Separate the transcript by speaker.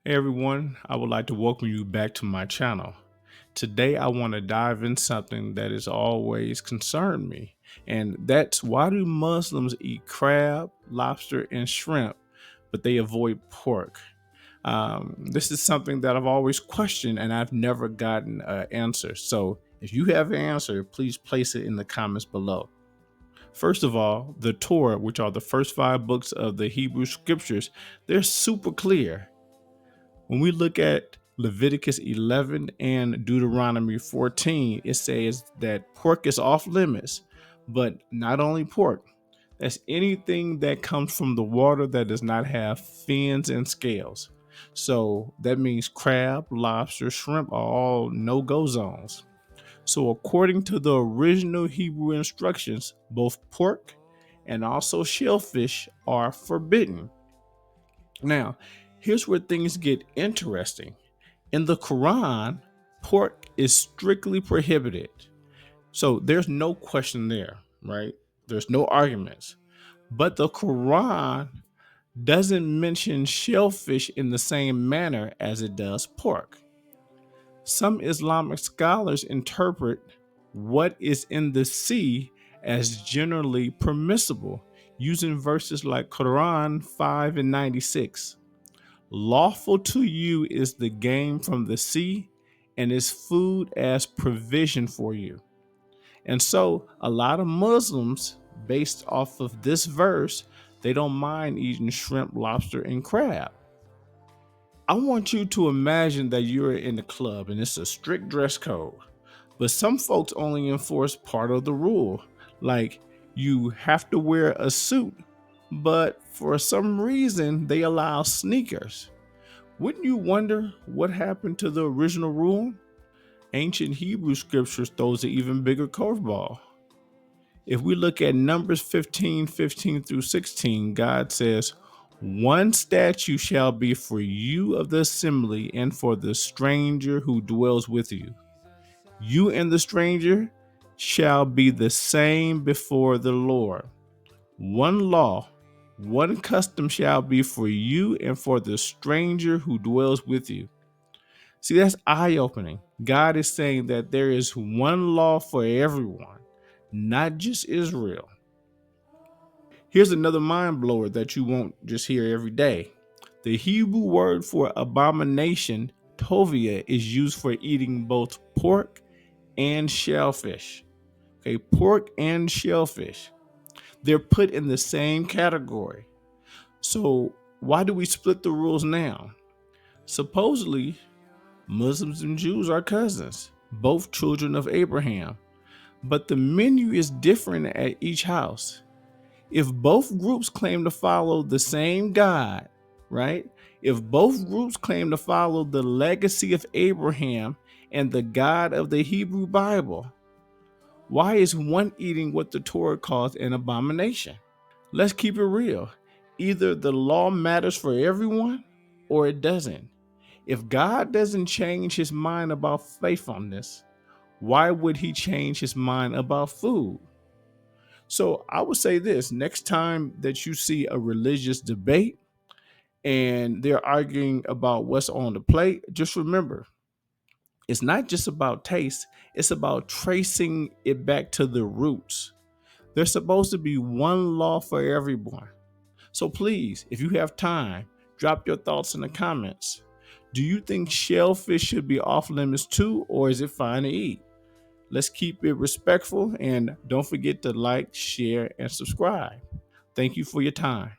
Speaker 1: Hey everyone, I would like to welcome you back to my channel. Today I want to dive in something that has always concerned me, and that's why do Muslims eat crab, lobster, and shrimp, but they avoid pork? This is something that I've always questioned and I've never gotten an answer. So if you have an answer, please place it in the comments below. First of all, the Torah, which are the first 5 books of the Hebrew scriptures, they're super clear. When we look at Leviticus 11 and Deuteronomy 14, it says that pork is off limits, but not only pork, that's anything that comes from the water that does not have fins and scales. So that means crab, lobster, shrimp are all no go zones. So, according to the original Hebrew instructions, both pork and also shellfish are forbidden. Now, here's where things get interesting. In the Quran, pork is strictly prohibited. So there's no question there, right? There's no arguments. But the Quran doesn't mention shellfish in the same manner as it does pork. Some Islamic scholars interpret what is in the sea as generally permissible, using verses like Quran 5 and 96. Lawful to you is the game from the sea, and its food as provision for you. And so, a lot of Muslims, based off of this verse, they don't mind eating shrimp, lobster, and crab. I want you to imagine that you're in the club and it's a strict dress code, but some folks only enforce part of the rule. Like you have to wear a suit, but for some reason they allow sneakers. Wouldn't you wonder what happened to the original rule? Ancient Hebrew scriptures throws an even bigger curveball. If we look at Numbers 15:15 through 16, God says, "One statute shall be for you of the assembly and for the stranger who dwells with you. You and the stranger shall be the same before the Lord. One law, one custom shall be for you and for the stranger who dwells with you." See, that's eye opening. God is saying that there is one law for everyone, not just Israel. Here's another mind blower that you won't just hear every day. The Hebrew word for abomination, tovia, is used for eating both pork and shellfish. Okay, pork and shellfish. They're put in the same category. So, why do we split the rules now? Supposedly, Muslims and Jews are cousins, both children of Abraham, but the menu is different at each house. If both groups claim to follow the same God, right? If both groups claim to follow the legacy of Abraham and the God of the Hebrew Bible, why is one eating what the Torah calls an abomination? Let's keep it real. Either the law matters for everyone or it doesn't. If God doesn't change his mind about faithfulness, why would he change his mind about food? So I would say this: next time that you see a religious debate and they're arguing about what's on the plate, just remember it's not just about taste, it's about tracing it back to the roots. There's supposed to be one law for everyone. So please, if you have time, drop your thoughts in the comments. Do you think shellfish should be off limits too, or is it fine to eat? Let's keep it respectful and don't forget to like, share, and subscribe. Thank you for your time.